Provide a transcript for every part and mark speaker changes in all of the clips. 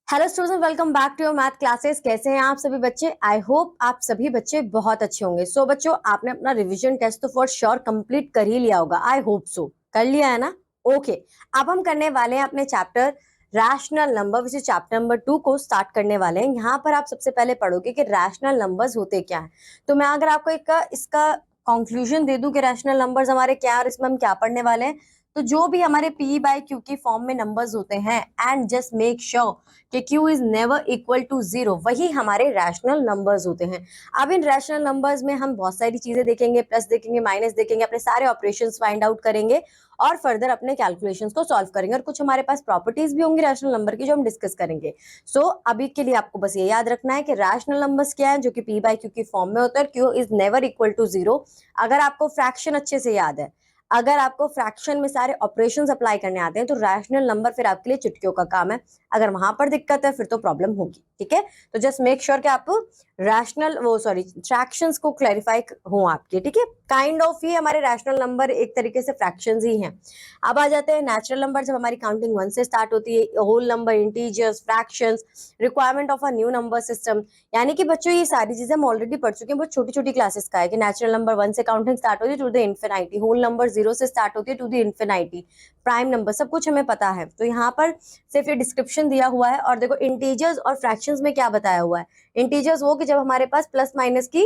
Speaker 1: Hello student, welcome back to your math classes. कैसे हैं आप सभी बच्चे? आई होप आप सभी बच्चे बहुत अच्छे होंगे। सो बच्चों, आपने अपना रिवीजन टेस्ट तो फॉर श्योर कंप्लीट कर ही लिया होगा। आई होप सो कर लिया है ना? ओके, अब हम करने वाले हैं अपने chapter rational number which is chapter number 2 को स्टार्ट करने वाले हैं। यहाँ पर आप सबसे पहले पढ़ोगे कि रैशनल नंबर्स होते क्या है। तो मैं अगर आपको इसका कंक्लूजन दे दूं कि रैशनल नंबर्स हमारे क्या है और इसमें हम क्या पढ़ने वाले हैं, तो जो भी हमारे पी बाई क्यू की फॉर्म में नंबर्स होते हैं, एंड जस्ट मेक श्योर कि q is never equal to 0, वही हमारे रैशनल नंबर्स होते हैं। अब इन रैशनल नंबर्स में हम बहुत सारी चीजें देखेंगे, प्लस देखेंगे, माइनस देखेंगे, अपने सारे ऑपरेशंस फाइंड आउट करेंगे और फर्दर अपने कैलकुलेशंस को सॉल्व करेंगे। और कुछ हमारे पास प्रॉपर्टीज भी होंगी रैशनल नंबर की जो हम डिस्कस करेंगे। सो अभी के लिए आपको बस ये याद रखना है कि रैशनल नंबर्स क्या है, जो कि p बाई क्यू की फॉर्म में होता है। q is never equal to 0। अगर आपको फ्रैक्शन अच्छे से याद है, अगर आपको फ्रैक्शन में सारे ऑपरेशंस अप्लाई करने आते हैं, तो रैशनल नंबर फिर आपके लिए चुटकियों का काम है। अगर वहां पर दिक्कत है फिर तो प्रॉब्लम होगी। ठीक है, तो जस्ट मेक श्योर कि आप फ्रैक्शंस को क्लैरिफाई हो आपके। ठीक है, काइंड ऑफ ही हमारे रैशनल नंबर एक तरीके से फ्रैक्शंस ही हैं। अब आ जाते हैं नेचुरल नंबर। जब हमारी काउंटिंग 1 से स्टार्ट होती है, whole number, integers, fractions, requirement of a new number system, यानी कि बच्चों ये सारी चीजें हम ऑलरेडी पढ़ चुके हैं। बहुत छोटी छोटी क्लासेस का है कि नेचुरल नंबर 1 से काउंटिंग स्टार्ट होती है to the infinity, whole number 0 से स्टार्ट होती है to the infinity, prime number, सब कुछ हमें पता है। तो यहाँ पर सिर्फ ये डिस्क्रिप्शन दिया हुआ है। और देखो इंटीजर्स और फ्रैक्शंस में क्या बताया हुआ है। इंटीजर्स वो कि जब हमारे पास प्लस माइनस की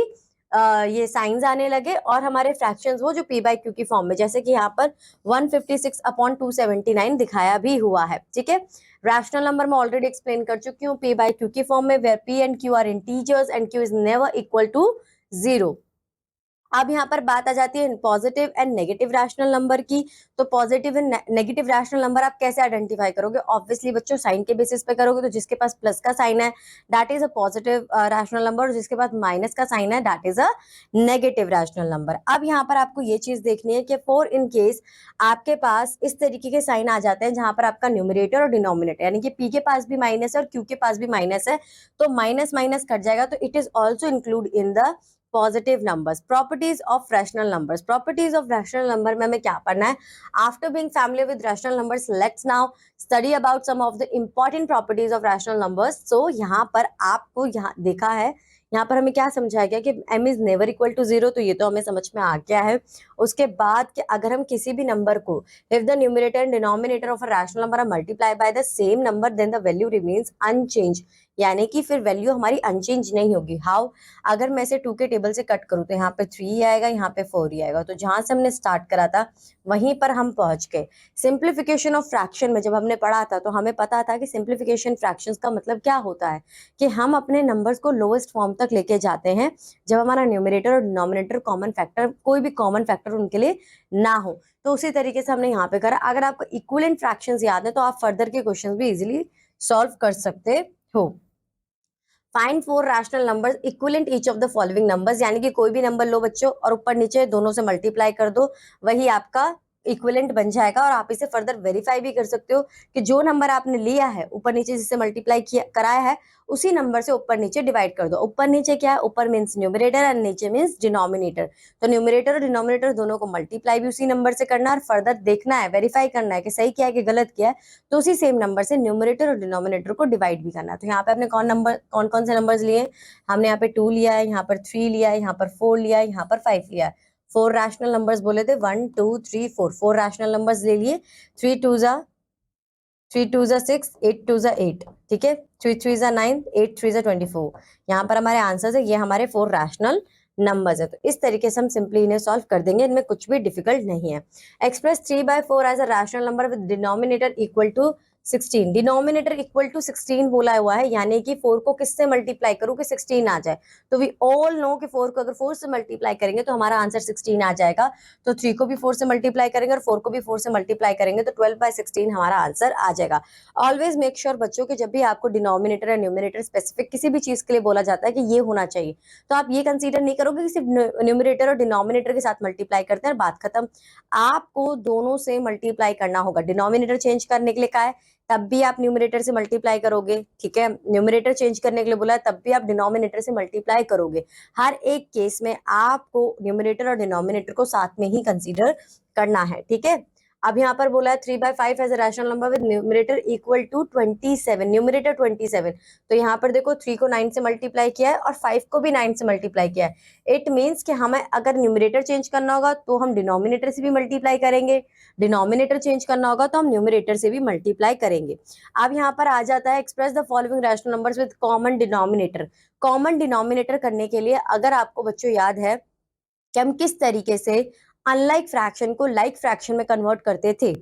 Speaker 1: ये साइंस आने लगे, और हमारे फ्रैक्शंस वो जो पी बाई क्यू की फॉर्म में, जैसे कि यहाँ पर 156/279 दिखाया भी हुआ है। ठीक है, रैशनल नंबर में ऑलरेडी एक्सप्लेन कर चुकी हूँ, पी बाई क्यू की फॉर्म में, where p and q are integers and q is never equal to 0। अब यहाँ पर बात आ जाती है positive and negative rational number की। तो positive and negative rational number आप कैसे आइडेंटिफाई करोगे? ऑब्वियसली बच्चों साइन के बेसिस पे करोगे। तो जिसके पास प्लस का साइन है that is a positive rational number, और जिसके पास माइनस का साइन है that is a negative rational number. अब यहाँ पर आपको ये चीज देखनी है कि फॉर इन केस आपके पास इस तरीके के साइन आ जाते हैं जहां पर आपका न्यूमरेटर और डिनोमिनेटर, यानी कि पी के पास भी माइनस है और क्यू के पास भी माइनस है, तो माइनस माइनस कट जाएगा। तो it is also include in the positive numbers. Properties of rational numbers, properties of rational number में हमें क्या पढ़ना है? After being familiar with rational numbers, let's now study about some of the important properties of rational numbers. So यहाँ पर आपको यहाँ देखा है, यहाँ पर हमें क्या समझाया गया कि m is never equal to 0, तो ये तो हमें समझ में आ गया है। उसके बाद कि अगर हम किसी भी नंबर को, if the numerator and denominator of a rational number are multiply by the same number, then the value remains unchanged, यानी कि फिर वैल्यू हमारी अनचेंज नहीं होगी। हाउ? अगर मैं इसे 2 के टेबल से कट करूं तो यहाँ पे 3 आएगा, यहाँ पे 4 ही आएगा। तो जहां से हमने स्टार्ट करा था वहीं पर हम पहुंच गए। सिंप्लीफिकेशन ऑफ फ्रैक्शन में जब हमने पढ़ा था तो हमें पता था कि सिंप्लीफिकेशन फ्रैक्शंस का मतलब क्या होता है, कि हम अपने नंबर्स को लोएस्ट फॉर्म तक लेके जाते हैं जब हमारा न्यूमरेटर और डिनोमिनेटर कॉमन फैक्टर, कोई भी कॉमन फैक्टर उनके लिए ना हो। तो उसी तरीके से हमने यहाँ पे करा। अगर आपको इक्विवेलेंट फ्रैक्शंस याद है तो आप फर्दर के क्वेश्चंस भी इजीली सॉल्व कर सकते हो। Find four rational numbers equivalent each of the following numbers, यानी कि कोई भी नंबर लो बच्चों और ऊपर नीचे दोनों से मल्टीप्लाई कर दो, वही आपका इक्विवेलेंट बन जाएगा। और आप इसे फर्दर वेरीफाई भी कर सकते हो कि जो नंबर आपने लिया है ऊपर नीचे जिससे मल्टीप्लाई किया कराया है, उसी नंबर से ऊपर नीचे डिवाइड कर दो। ऊपर नीचे क्या है? ऊपर मीन्स न्यूमरेटर एंड नीचे मीन्स डिनोमिनेटर। तो न्यूमरेटर और डिनोमिनेटर दोनों को मल्टीप्लाई भी उसी नंबर से करना है, और फर्दर देखना है, वेरीफाई करना है कि सही क्या है कि गलत क्या है। तो उसी सेम नंबर से न्यूमरेटर और डिनोमिनेटर को डिवाइड भी करना है। तो यहाँ पे आपने कौन कौन से नंबर्स लिए? हमने यहाँ पे 2 लिया है, यहाँ पर 3 लिया है, यहाँ पर 4 लिया है, यहाँ पर 5 लिया है। 4 रैशनल नंबर्स बोले थे, 1 2 3 4, 4 रैशनल नंबर्स ले लिए। 3 2 जा 6, 8 2 जा 8, ठीक है। 3 3 जा 9, 8 3 जा 24। यहाँ पर हमारे आंसर है, ये हमारे 4 रैशनल नंबर्स है। तो इस तरीके से हम सिंपली इन्हें सॉल्व कर देंगे, इनमें कुछ भी डिफिकल्ट नहीं है। Express 3/4 as a rational number with denominator equal to 16। Denominator equal to 16 बोला हुआ है, यानी कि 4 को किससे मल्टीप्लाई करूं कि 16 आ जाए। तो वी ऑल नो कि 4 को अगर 4 से मल्टीप्लाई करेंगे तो हमारा आंसर 16 आ जाएगा। तो 3 को भी 4 से मल्टीप्लाई करेंगे और 4 को भी 4 से मल्टीप्लाई करेंगे तो 12/16 हमारा आंसर आ जाएगा। ऑलवेज मेक श्योर बच्चों कि जब भी आपको डिनोमिनेटर या न्यूमरेटर स्पेसिफिक किसी भी चीज के लिए बोला जाता है कि ये होना चाहिए, तो आप ये कंसीडर नहीं करोगे कि सिर्फ न्यूमरेटर और डिनोमिनेटर के साथ मल्टीप्लाई करते हैं, बात खत्म। आपको दोनों से मल्टीप्लाई करना होगा। डिनोमिनेटर चेंज करने के लिए कहा है तब भी आप न्यूमरेटर से मल्टीप्लाई करोगे, ठीक है। न्यूमरेटर चेंज करने के लिए बोला है तब भी आप डिनोमिनेटर से मल्टीप्लाई करोगे। हर एक केस में आपको न्यूमरेटर और डिनोमिनेटर को साथ में ही कंसीडर करना है, ठीक है। अब यहाँ पर बोला है 3/5 as a rational number with numerator equal to 27, numerator 27। तो यहाँ पर देखो 3 को 9 से मल्टीप्लाई किया है और 5 को भी 9 से मल्टीप्लाई किया है। इट मीन्स कि हमें अगर न्यूमरेटर चेंज करना होगा तो हम डिनोमिनेटर से भी मल्टीप्लाई करेंगे, डिनोमिनेटर चेंज करना होगा तो हम न्यूमरेटर से भी मल्टीप्लाई करेंगे। अब यहाँ पर आ जाता है express the following rational numbers with common denominator. Common denominator करने के लिए अगर आपको बच्चों याद है कि हम किस तरीके से अनलाइक फ्रैक्शन को लाइक फ्रैक्शन में कन्वर्ट करते थे,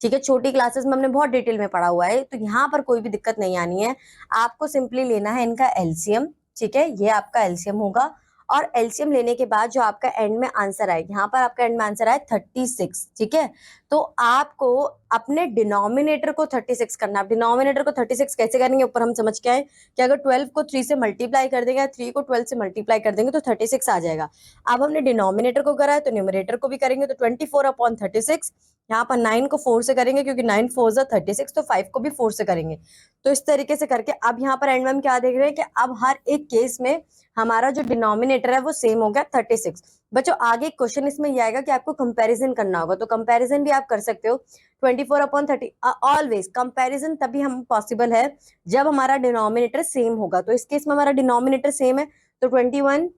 Speaker 1: ठीक है, छोटी क्लासेस में हमने बहुत डिटेल में पढ़ा हुआ है, तो यहाँ पर कोई भी दिक्कत नहीं आनी है। आपको सिंपली लेना है इनका एलसीएम, ठीक है, ये आपका एलसीएम होगा और एलसीएम लेने के बाद जो आपका एंड में आंसर आएगा, यहाँ पर आपका एंड में आंसर आए 36, ठीक है। तो आपको अपने डिनोमिनेटर को 36 करना है। डिनोमिनेटर को 36 कैसे करेंगे, ऊपर हम समझ के आए कि अगर 12 को 3 से मल्टीप्लाई कर देंगे, 3 को 12 से मल्टीप्लाई कर देंगे तो 36 आ जाएगा। अब हमने डिनोमिनेटर को करा है तो न्यूमरेटर को भी करेंगे, तो 24/36। यहाँ पर 9 को 4 से करेंगे क्योंकि 9 4 जा 36, तो 5 को भी 4 से करेंगे। तो इस तरीके से करके अब यहाँ पर एंड में हम क्या देख रहे हैं कि अब हर एक केस में हमारा जो डिनोमिनेटर है वो सेम हो गया 36। बच्चों आगे क्वेश्चन इसमें ये आएगा कि आपको कंपैरिजन करना होगा, तो कंपैरिजन भी आप कर सकते हो। 24/30 ऑलवेज कंपैरिजन तभी हम पॉसिबल है जब हमारा डिनोमिनेटर सेम होगा। तो इस केस में हमारा डिनोमिनेटर सेम है, तो 21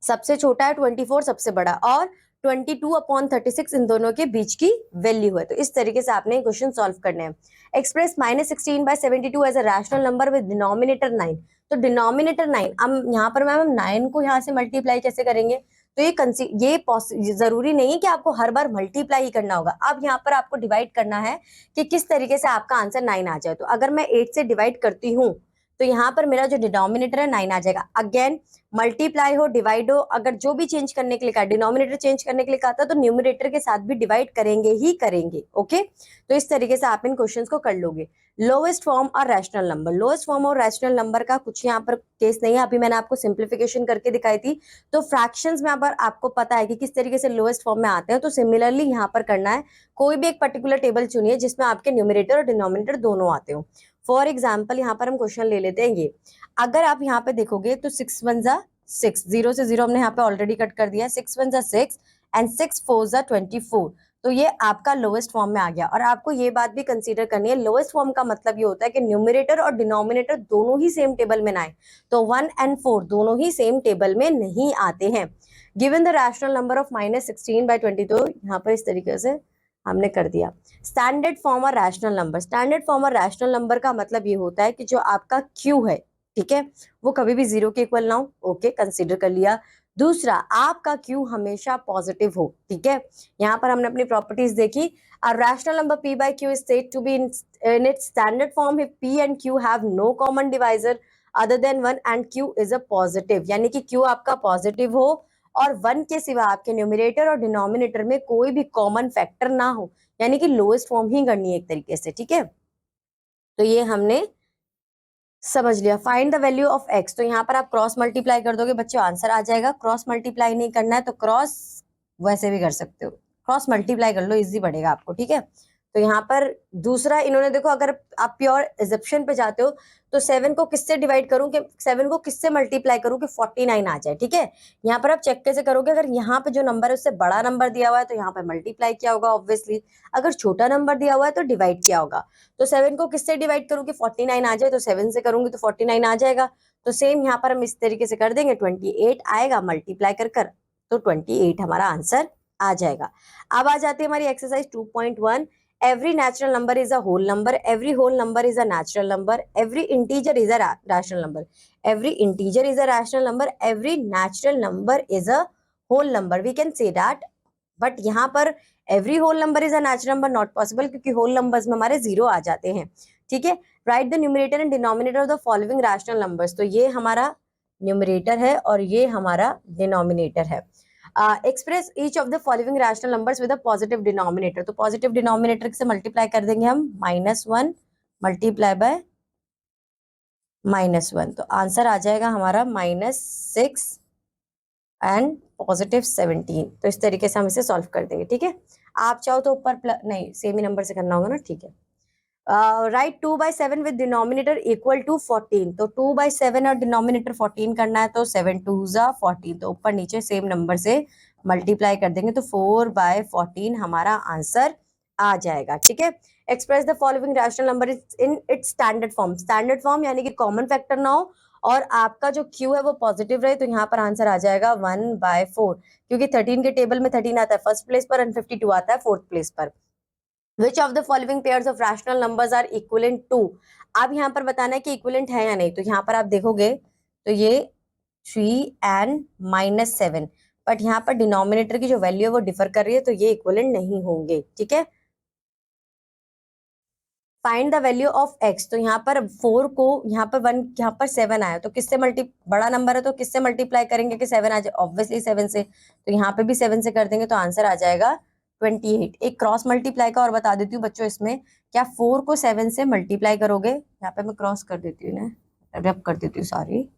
Speaker 1: सबसे छोटा है, 24 सबसे बड़ा, और 22/36 इन दोनों के बीच की वैल्यू है। तो इस तरीके से आपने क्वेश्चन सॉल्व करने हैं। Express -16/72 as a rational number with denominator 9। तो डिनोमिनेटर 9, अब यहाँ पर मैम हम 9 को यहाँ से मल्टीप्लाई कैसे करेंगे, तो ये जरूरी नहीं है कि आपको हर बार मल्टीप्लाई ही करना होगा। अब यहाँ पर आपको डिवाइड करना है कि किस तरीके से आपका आंसर 9 आ जाए। तो अगर मैं 8 से डिवाइड करती हूँ तो यहाँ पर मेरा जो डिनोमिनेटर है 9 आ जाएगा। अगेन मल्टीप्लाई हो डिवाइड हो, अगर जो भी चेंज करने के लिए कहा, डिनोमिनेटर चेंज करने के लिए कहा था, तो न्यूमरेटर के साथ भी डिवाइड करेंगे ही करेंगे। ओके, तो इस तरीके से आप इन क्वेश्चंस को कर लोगे। लोएस्ट फॉर्म और रैशनल नंबर, लोएस्ट फॉर्म और रैशनल नंबर का कुछ यहाँ पर केस नहीं है, अभी मैंने आपको सिंप्लीफिकेशन करके दिखाई थी। तो फ्रैक्शंस में अगर आपको पता है कि किस तरीके से लोएस्ट फॉर्म में आते हैं, तो सिमिलरली यहाँ पर करना है। कोई भी एक पर्टिकुलर टेबल चुनिए जिसमें आपके न्यूमरेटर और डिनोमिनेटर दोनों आते हो। फॉर एग्जाम्पल यहाँ पर हम क्वेश्चन ले लेते हैं ये। अगर आप यहाँ पे देखोगे तो 6 1 जा 6, 0 से 0 हमने यहाँ पे ऑलरेडी कट कर दिया, 6 1 जा 6 एंड 6 4 जा 24। तो ये आपका लोएस्ट फॉर्म में आ गया। और आपको ये बात भी कंसीडर करनी है, लोएस्ट फॉर्म का मतलब ये होता है कि न्यूमरेटर और डिनोमिनेटर दोनों ही सेम टेबल में ना आए। तो 1 एंड 4 दोनों ही सेम टेबल में नहीं आते हैं। Given the rational number of -16/20, तो यहाँ पर इस तरीके से हमने कर दिया। स्टैंडर्ड फॉर्म और रैशनल नंबर, स्टैंडर्ड फॉर्म और रैशनल नंबर का मतलब ये होता है कि जो आपका क्यू है, ठीक है, वो कभी भी 0 के इक्वल ना हो। ओके, कंसीडर कर लिया। दूसरा, आपका क्यू हमेशा पॉजिटिव हो, ठीक है। यहाँ पर हमने अपनी प्रॉपर्टीज देखी। A rational number p by q is said to be in its standard form if p and q have no common divisor other than 1 and q is a positive, यानी कि q आपका positive हो और 1 के सिवा आपके numerator और denominator में कोई भी कॉमन फैक्टर ना हो, यानी कि लोएस्ट फॉर्म ही करनी है एक तरीके से, ठीक है। तो ये हमने समझ लिया। Find the value of x, तो यहाँ पर आप क्रॉस मल्टीप्लाई कर दोगे बच्चों, आंसर आ जाएगा। क्रॉस मल्टीप्लाई नहीं करना है तो क्रॉस वैसे भी कर सकते हो, क्रॉस मल्टीप्लाई कर लो, इजी पड़ेगा आपको, ठीक है। तो यहाँ पर दूसरा इन्होंने देखो, अगर आप प्योर एग्जेप्शन पे जाते हो तो 7 को किससे डिवाइड करूं कि 7 को किससे मल्टीप्लाई करूं कि 49 आ जाए, ठीक है। यहाँ पर आप चेक कैसे करोगे, अगर यहाँ पे जो नंबर है उससे बड़ा नंबर दिया हुआ है तो यहाँ पे मल्टीप्लाई किया होगा ऑब्वियसली, अगर छोटा नंबर दिया हुआ है तो डिवाइड किया होगा। तो 7 को किससे डिवाइड करूं कि 49 आ जाए, तो 7 से करूंगी तो 49 आ जाएगा। तो सेम यहाँ पर हम इस तरीके से कर देंगे, 28 आएगा मल्टीप्लाई कर कर, तो 28 हमारा आंसर आ जाएगा। अब आ जाती है हमारी exercise 2.1। Every natural number is a whole number. Every whole number is a natural number. Every integer is a rational number. Every integer is a rational number. Every natural number is a whole number. We can say that. But यहाँ पर every whole number is a natural number not possible, क्योंकि whole numbers में हमारे 0 आ जाते हैं, ठीक है। Write the numerator and denominator of the following rational numbers. तो ये हमारा numerator है और ये हमारा denominator है। Express each of the following rational numbers with a positive denominator, तो पॉजिटिव डिनोमिनेटर से मल्टीप्लाई कर देंगे हम, -1 मल्टीप्लाई बाय -1, तो आंसर आ जाएगा हमारा -6 एंड +17। तो इस तरीके से हम इसे सॉल्व कर देंगे, ठीक है। आप चाहो तो ऊपर नहीं, सेम ही नंबर से करना होगा ना, ठीक है। Write 2/7 with denominator equal to 14, तो 2/7 और डिनोमिनेटर 14 करना है, तो 7 2 जा 14, तो ऊपर नीचे सेम नंबर से मल्टीप्लाई कर देंगे, तो 4/14 हमारा आंसर आ जाएगा, ठीक है। Express the following rational number in its standard form. Standard form यानी कि कॉमन फैक्टर ना हो और आपका जो क्यू है वो पॉजिटिव रहे, तो यहाँ पर आंसर आ जाएगा 1/4, क्योंकि 13 के टेबल में 13 आता है फर्स्ट प्लेस पर एंड 52 आता है फोर्थ प्लेस पर। Which of the following pairs of rational numbers are equivalent to. अब यहाँ पर बताना है कि इक्विवेलेंट है या नहीं, तो यहाँ पर आप देखोगे तो ये 3 एंड -7, बट यहाँ पर डिनोमिनेटर की जो वैल्यू है वो डिफर कर रही है, तो ये इक्विवेलेंट नहीं होंगे, ठीक है। Find the value of x, तो यहाँ पर 4 को यहाँ पर 1, यहाँ पर 7 आया, तो किससे बड़ा नंबर है तो किससे मल्टीप्लाई करेंगे कि 7 आ जाए, ऑब्वियसली 7 से, तो यहाँ पे भी 7 से कर देंगे तो आंसर आ जाएगा 28। एक क्रॉस मल्टीप्लाई का और बता देती हूँ बच्चों, इसमें क्या 4 को 7 से मल्टीप्लाई करोगे, यहाँ पे मैं क्रॉस कर देती हूँ ना, रब कर देती हूँ, सॉरी।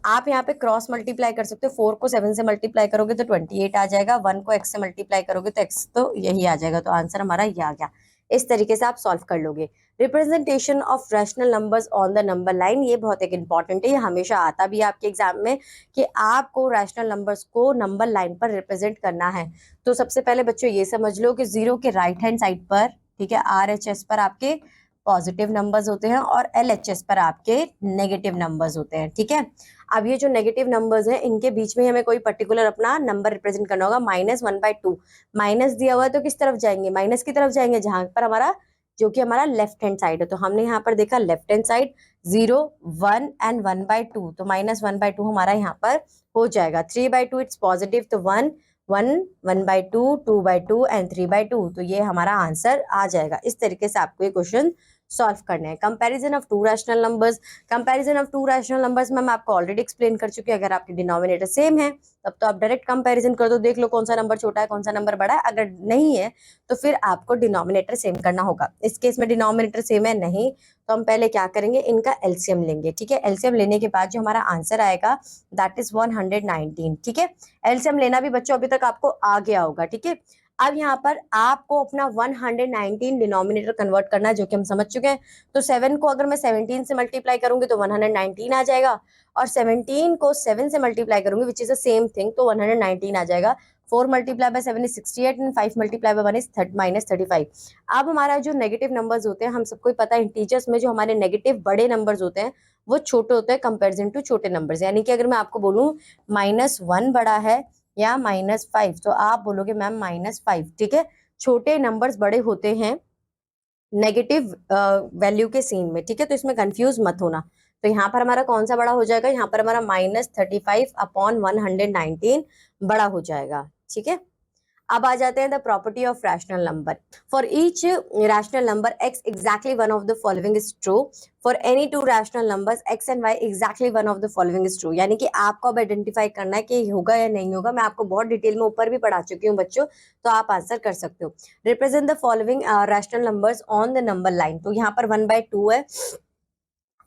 Speaker 1: आप यहाँ पे क्रॉस मल्टीप्लाई कर सकते हो, 4 को 7 से मल्टीप्लाई करोगे तो 28 आ जाएगा, 1 को x से मल्टीप्लाई करोगे तो x तो यही आ जाएगा, तो आंसर हमारा ये आ गया। इस तरीके से आप सॉल्व कर लोगे। Representation of rational numbers on the number line, ये बहुत एक इंपॉर्टेंट है, ये हमेशा आता भी है आपके एग्जाम में कि आपको रैशनल नंबर्स को नंबर लाइन पर रिप्रेजेंट करना है। तो सबसे पहले बच्चों ये समझ लो कि 0 के राइट हैंड साइड पर, ठीक है, RHS पर आपके पॉजिटिव नंबर्स होते हैं और LHS पर आपके नेगेटिव नंबर्स होते हैं, ठीक है। अब ये जो नेगेटिव नंबर्स हैं इनके बीच में हमें कोई पर्टिकुलर अपना नंबर रिप्रेजेंट करना होगा। -1/2 माइनस दिया हुआ है तो किस तरफ जाएंगे, माइनस की तरफ जाएंगे, जहां पर हमारा जो कि हमारा लेफ्ट हैंड साइड है, तो हमने यहाँ पर देखा लेफ्ट हैंड साइड 0, 1 एंड 1/2, तो -1/2 हमारा यहाँ पर हो जाएगा। 3/2 इट्स पॉजिटिव, तो 1, 1, 1/2, 2/2 एंड 3/2, तो ये हमारा आंसर आ जाएगा। इस तरीके से आपको ये क्वेश्चन सॉल्व करना है। Comparison of to rational numbers, comparison of to rational numbers में मैं आपको ऑलरेडी एक्सप्लेन कर चुकी हूँ। अगर आपके डिनोमिनेटर सेम है तब तो आप डायरेक्ट कंपैरिजन कर दो, देख लो कौन सा नंबर छोटा है कौन सा नंबर बड़ा है। अगर नहीं है तो फिर आपको डिनोमिनेटर सेम करना होगा। इस केस में डिनोमिनेटर सेम है नहीं, तो हम पहले क्या करेंगे, इनका एलसीएम लेंगे, ठीक है। एलसीएम लेने के बाद जो हमारा आंसर आएगा दैट इज 119, ठीक है। एलसीएम लेना भी बच्चों अभी तक आपको आ गया होगा, ठीक है। अब यहाँ पर आपको अपना 119 डिनोमिनेटर कन्वर्ट करना है, जो कि हम समझ चुके हैं। तो 7 को अगर मैं 17 से मल्टीप्लाई करूंगी तो 119 आ जाएगा, और 17 को 7 से मल्टीप्लाई करूंगी which is the same thing, तो 119 आ जाएगा। 4 multiply by 7 is 68 and 5 multiply by 1 is -35। अब हमारा जो नेगेटिव नंबर्स होते हैं, हम सबको ही पता है इंटीजर्स में जो हमारे नेगेटिव बड़े नंबर्स होते हैं वो छोटे होते हैं कंपेरिजन टू छोटे नंबर्स। यानी कि अगर मैं आपको बोलूं -1 बड़ा है या -5, तो आप बोलोगे मैम -5, ठीक है। छोटे नंबर्स बड़े होते हैं नेगेटिव वैल्यू के सीन में, ठीक है, तो इसमें कंफ्यूज मत होना। तो यहाँ पर हमारा कौन सा बड़ा हो जाएगा, यहाँ पर हमारा -35/119 बड़ा हो जाएगा, ठीक है। अब आ जाते हैं the property of rational number. For each rational number x exactly one of the following is true. For any two rational numbers x and y exactly one of the following is true. यानी कि आपको अब identify करना है कि होगा या नहीं होगा। मैं आपको बहुत डिटेल में ऊपर भी पढ़ा चुकी हूँ बच्चों, तो आप आंसर कर सकते हो। Represent the following rational numbers on the number line, तो यहाँ पर 1/2 है,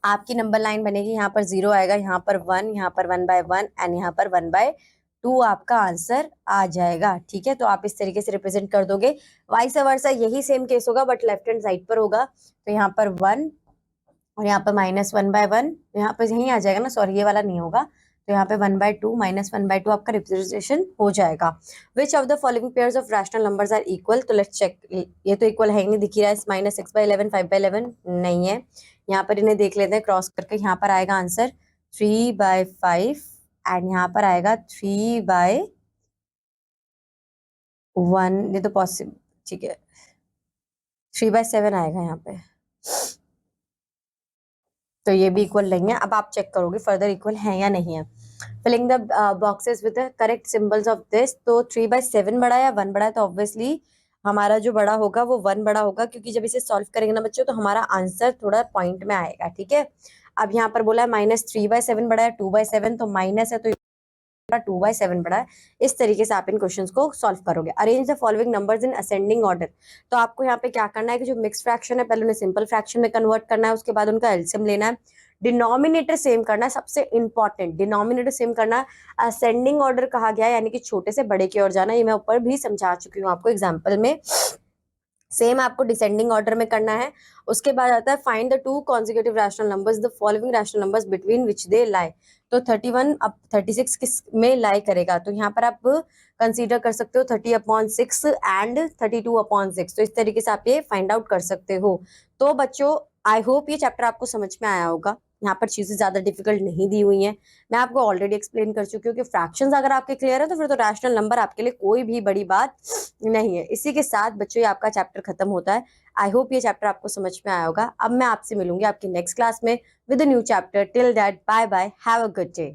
Speaker 1: आपकी नंबर लाइन बनेगी, यहाँ पर 0 आएगा, यहाँ पर 1, यहाँ पर 1/1 एंड यहाँ पर 1/2 आपका आंसर आ जाएगा, ठीक है। तो आप इस तरीके से रिप्रेजेंट कर दोगे। वाइस वर्सा यही सेम केस होगा बट लेफ्ट हैंड साइड पर होगा, तो यहाँ पर 1 और यहाँ पर -1/1, यहाँ पर यही आ जाएगा ना, सॉरी ये वाला नहीं होगा, तो यहाँ पे 1/2 -1/2 आपका रिप्रेजेंटेशन हो जाएगा। Which of the following pairs of rational numbers are equal, तो लेट्स चेक। ये तो इक्वल है ही नहीं, दिख रहा है -6/11 5/11 नहीं है। यहाँ पर इन्हें देख लेते हैं क्रॉस करके। यहाँ पर आएगा आंसर 3/5 एंड यहाँ पर आएगा 3/1, ये तो पॉसिबल, ठीक है, 3/7 आएगा यहाँ पे, तो ये भी इक्वल नहीं है। अब आप चेक करोगे फर्दर इक्वल है या नहीं है। Filling the boxes with the correct symbols of this, तो 3/7 बड़ा है या 1 बड़ा है, तो ऑब्वियसली हमारा जो बड़ा होगा वो 1 बड़ा होगा, क्योंकि जब इसे सॉल्व करेंगे ना बच्चों तो हमारा आंसर थोड़ा पॉइंट में आएगा, ठीक है। अब यहाँ पर बोला है -3/7 बड़ा है, 2/7 तो माइनस है, तो 2/7 बड़ा है। इस तरीके से आप इन क्वेश्चंस को सॉल्व करोगे। Arrange the following numbers in ascending order, तो आपको यहाँ पे क्या करना है कि जो मिक्स फ्रैक्शन है पहले उन्हें सिंपल फ्रैक्शन में कन्वर्ट करना है, उसके बाद उनका एलसीएम लेना है, डिनोमिनेटर सेम करना है, सबसे इंपॉर्टेंट डिनोमिनेटर सेम करना है। असेंडिंग ऑर्डर कहा गया है यानी कि छोटे से बड़े की ओर जाना, ये मैं ऊपर भी समझा चुकी हूँ आपको एग्जाम्पल में। सेम आपको डिसेंडिंग ऑर्डर में करना है। उसके बाद आता है find the two consecutive rational numbers the following rational numbers between which they lie. तो 31 अब 36 किस में लाई करेगा, तो यहाँ पर आप कंसीडर कर सकते हो 30/6 एंड 32/6। तो इस तरीके से आप ये फाइंड आउट कर सकते हो। तो बच्चों आई होप ये चैप्टर आपको समझ में आया होगा। यहाँ पर चीजें ज्यादा डिफिकल्ट नहीं दी हुई हैं, मैं आपको ऑलरेडी एक्सप्लेन कर चुकी हूँ कि फ्रैक्शंस अगर आपके क्लियर है तो फिर तो रैशनल नंबर आपके लिए कोई भी बड़ी बात नहीं है। इसी के साथ बच्चों ये आपका चैप्टर खत्म होता है। आई होप ये चैप्टर आपको समझ में आया होगा। अब मैं आपसे मिलूंगी आपकी नेक्स्ट क्लास में with new chapter. Till that bye bye, have a good day.